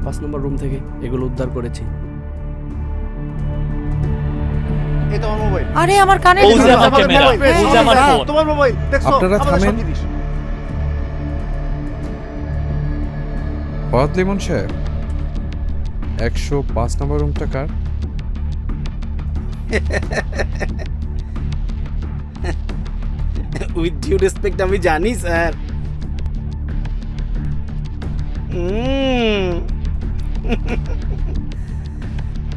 5 নম্বর room থেকে এগুলো উদ্ধার করেছি। এই তোমার মোবাইল। আরে আমার কানে ওই যে লেগেছে। আমার ক্যামেরা, ওই যে আমার ফোন। তোমার মোবাইল দেখছো আপনারা আমাদের সব থামেন। জিনিস। ফরাদ লিমন সাহেব 105 নম্বর রুমটা কার? উইথ ডিউ রেসপেক্ট আমি জানি স্যার।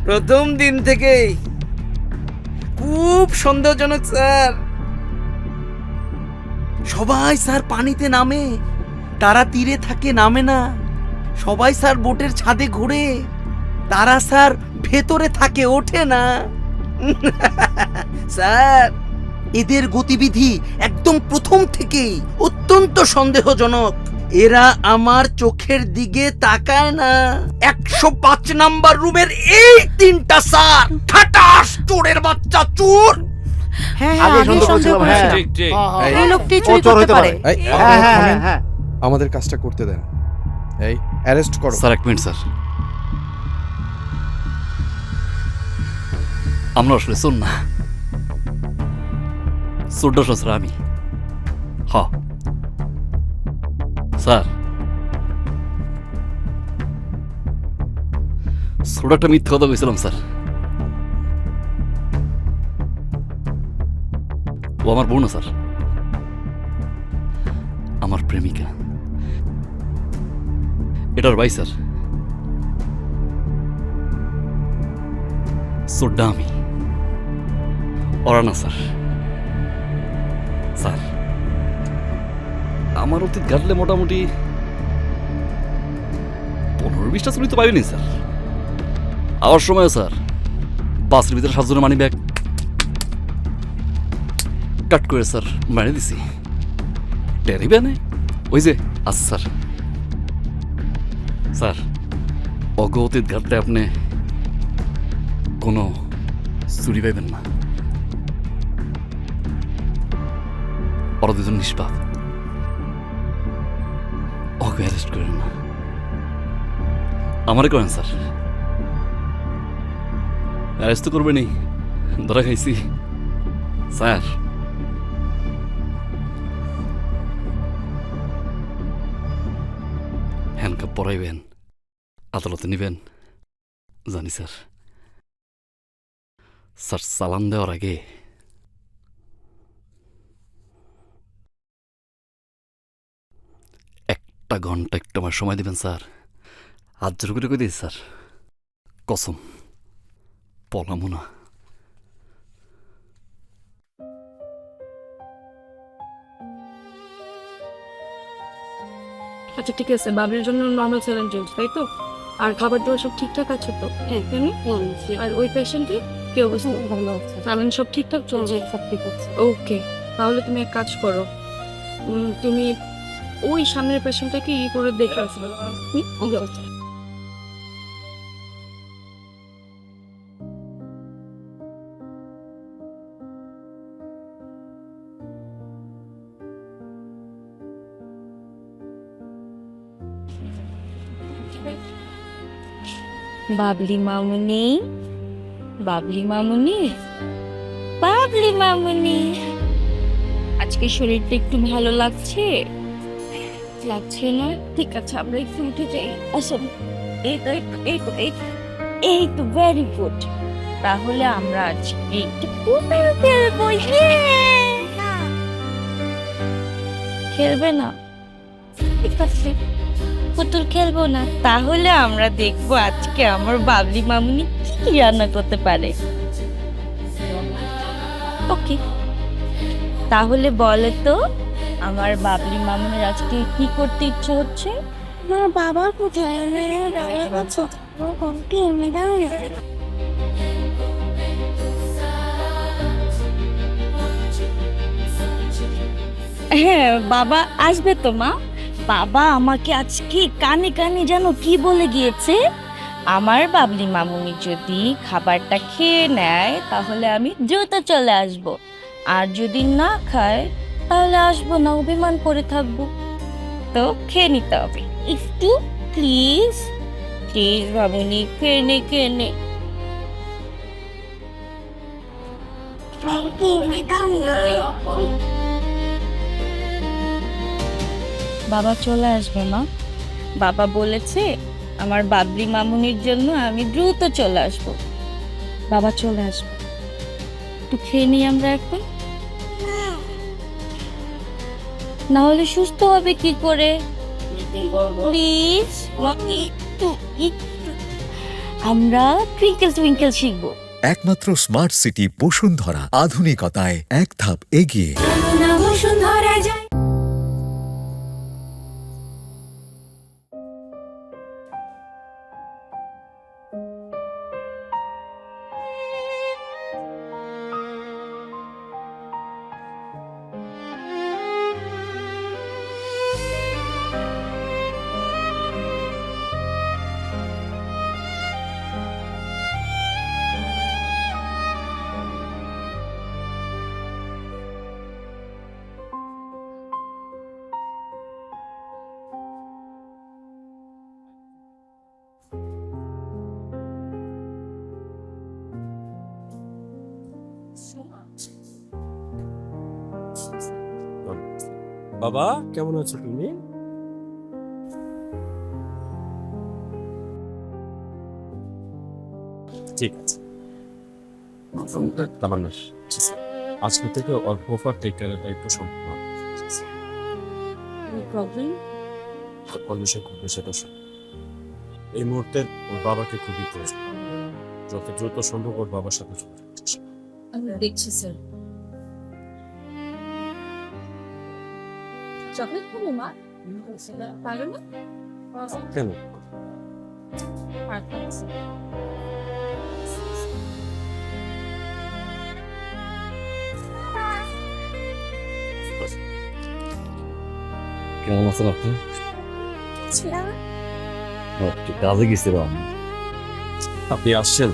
প্রথম দিন থেকেই খুব সন্দেহজনক স্যার। সবাই স্যার পানিতে নামে, তারা তীরে থাকে, নামে না। সবাই স্যার বোটের ছাদে ঘোরে, তারা স্যার ভেতরে থাকে, ওঠে না। স্যার এদের গতিবিধি একদম প্রথম থেকেই অত্যন্ত সন্দেহজনক। এরা আমার চোখের দিকে তাকায় না। 105 নাম্বার রুমের এই 3টা স্যার ঠাটাস চোরের বাচ্চা চোর। হ্যাঁ আগে হ্যাঁ, আগে সন্দেহ সন্দেহ করছিলাম, হ্যাঁ। করেছিলাম। ঠিক ঠিক। হ্যাঁ, এই, এই লোকটি ও চুরি চোর করতে হতে পারে। পারে। এই, হ্যাঁ আপনারা হ্যাঁ থামেন। হ্যাঁ। আমাদের কাজটা করতে দেন। এই অ্যারেস্ট করো। স্যার এক মিনিট স্যার, আমরা আসলে শোন না, চোরটা স্যার আমি। হ স্যার, ছোট একটা মিথ্যা কথা কইছিলাম স্যার। ও আমার বোন না স্যার, আমার প্রেমিকা। এটার ভাই স্যার, চোরটা আমি, ওরা না স্যার। স্যার আমার অতীত ঘাটলে মোটামুটি 15-20টা চুরি তো পাইনি স্যার। আওয়ার সময় স্যার বাসের ভিতরে 7 জনের মানি ব্যাগ কাট করে স্যার মেরে দিছি। টেরিবে নেই ওই যে আচ্ছা স্যার। স্যার অগ অতীত ঘাটলে আপনি কোনো চুরি পাইবেন না। ওরা দুজন নিষ্পাপ, ওকে অ্যারেস্ট করেন না, আমারে করেন স্যার। অ্যারেস্ট তো করবেনি, ধরা খাইছি স্যার। হ্যান্ডকাপ পরাইবেন, আদালতে নিবেন জানি স্যার। স্যার চালান দেওয়ার আগে একটা ঘন্টা একটু আমার সময় দিবেন স্যার। হাত জোর করে কই দিই স্যার, কসম পলামো না। আচ্ছা ঠিক আছে, বাবলির জন্য নর্মাল স্যালাইন চলছে তাই তো? আর খাবার দাবার সব ঠিকঠাক আছে তো? হ্যাঁ জানি। আর ওই পেশেন্টের কি অবস্থা? ভালো আছে, স্যালাইন সব ঠিকঠাক চলছে? সব ঠিক আছে। ওকে, তাহলে তুমি এক কাজ করো, তুমি ওই সামনের পেশেন্টটাকে করে দেখে আসো। বাবলি মামুনি, বাবলি মামুনি, বাবলি মামুনি, আজকে শরীরটা একটু ভালো লাগছে? লাগছে না? ঠিক আছে, আমরা একটু উঠে যাই। আসুন, এই তো এই তো এই তো এই তো ভেরি গুড। তাহলে আমরা আজকে একটু পুতুল খেলবো। খেলবে না? ঠিক আছে, পুতুল খেলবো না। তাহলে আমরা দেখবো আজকে আমার বাবলি মামুনি কি রান্না করতে পারে। ওকে, তাহলে বলে তো আমার বাবলি মামুনির আজকে কি করতে ইচ্ছে হচ্ছে? আমার বাবা কোথায়? হ্যাঁ বাবা আসবে তো মা। বাবা আমাকে আজকে কানে কানে যেন কি বলে গিয়েছে, আমার বাবলি মামুনি যদি খাবারটা খেয়ে নেয় তাহলে আমি দ্রুত চলে আসব, আর যদি না খায় তাহলে আসবো না, অভিমান করে থাকবো। তো খেয়ে নিতে হবে। একটু প্লিজ প্লিজ মামুনি কেনে কেনে বাবা চলে আসবে মা। বাবা বলেছে আমার বাবলি মামুনির জন্য আমি দ্রুত চলে আসবো। বাবা চলে আসবে, একটু খেয়ে নিই আমরা এখন, না হলে সুস্থ হবে কি করে? প্লিজ আমরা টুইঙ্কেল টুইঙ্কেল শিখবো। একমাত্র স্মার্ট সিটি বসুন্ধরা, আধুনিকতায় এক ধাপ এগিয়ে। বাবা কেমন আছো তুমি? ঠিক আছে, তামান্না, আজকে থেকে ওর ওভার টেক কেয়ারের দায়িত্ব সম্পূর্ণ কন্ডিশন খুব বেশি দোষ। এই মুহূর্তে ওর বাবাকে খুবই প্রয়োজন, যত দ্রুত সম্ভব ওর বাবার সাথে যোগাযোগ করতে। আমি দেখছি স্যার। চকলেট খাবো মা? পারো না? কেন? কেমন আছেন আপনি? কাজে গেছিলাম। আপনি আসছেন,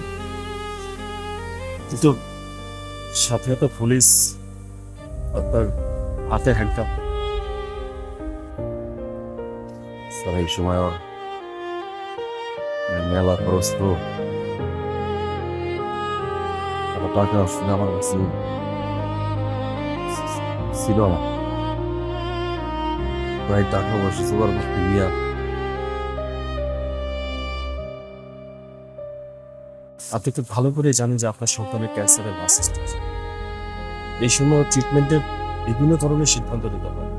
কিন্তু সাথে সাথে পুলিশ আপনার হাতে হ্যান্ডকাপ। স্যার এই সময় মেলা খরচ তো, টাকা আসলে আমার কাছে ছিল না। প্রায় টাকা পয়সা জোগাড় করতে গিয়া আপনি তো ভালো করে জানেন যে আপনার সন্তানের ক্যান্সারের লাস্ট স্টেজ। এই সময় ট্রিটমেন্টের বিভিন্ন ধরনের সিদ্ধান্ত নিতে হয়,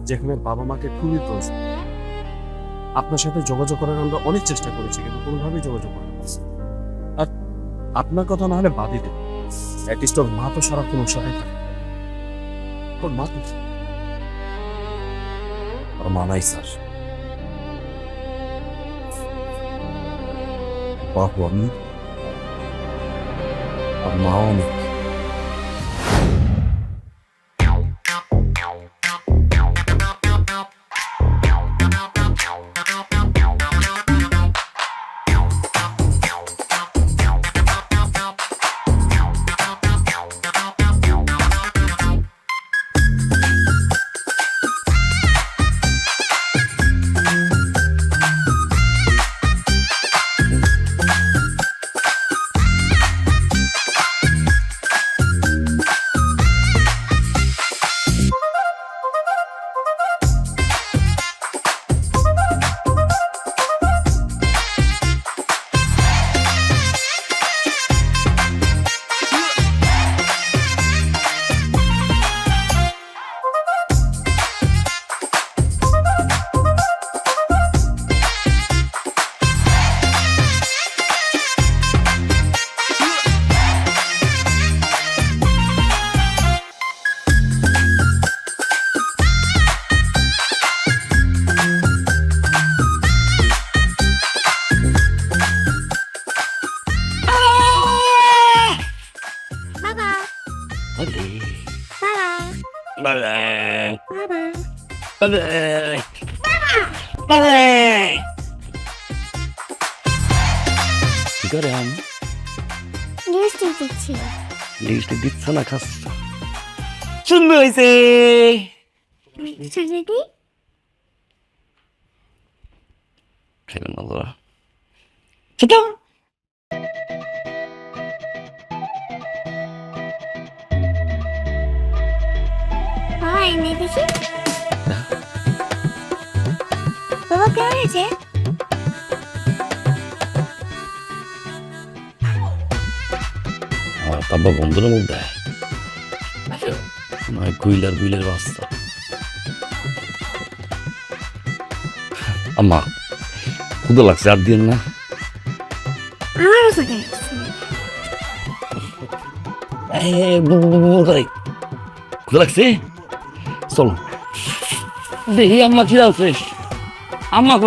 যেখানে বাবা মাকে খুবই প্রয়োজন। আপনার সাথে যোগাযোগ করার আমরা অনেক চেষ্টা করেছি, কিন্তু কোনোভাবেই যোগাযোগ করতে পারছি না। আর আপনার কথা না হলে বাদই দেন, অ্যাটলিস্ট ওর মা তো সারাক্ষণ ওর সাথে থাকে। ওর মা তো আর মানাই স্যার। বাপু আমি আর মাও আমি। কি করে আমি লিপস্টিক দিচ্ছি। লিস্টে দিচ্ছ না, খাচ্ছ? সুন্দর হয়েছে। রেডি? খেলেন না তোরা? সেটা হাই মেয়ে দেখি বাবা কেমন হয়েছে তাব্বা বন্ধুরা মুখ দেয় নয় গুইলার গুইলের বাস্তা আম্মা ক্ষুদা লাগছে আর দিন না আমারও তো তাই। ক্ষুদা লাগছে চলো দেখি আম্মা খিদা আছে আম্মা গো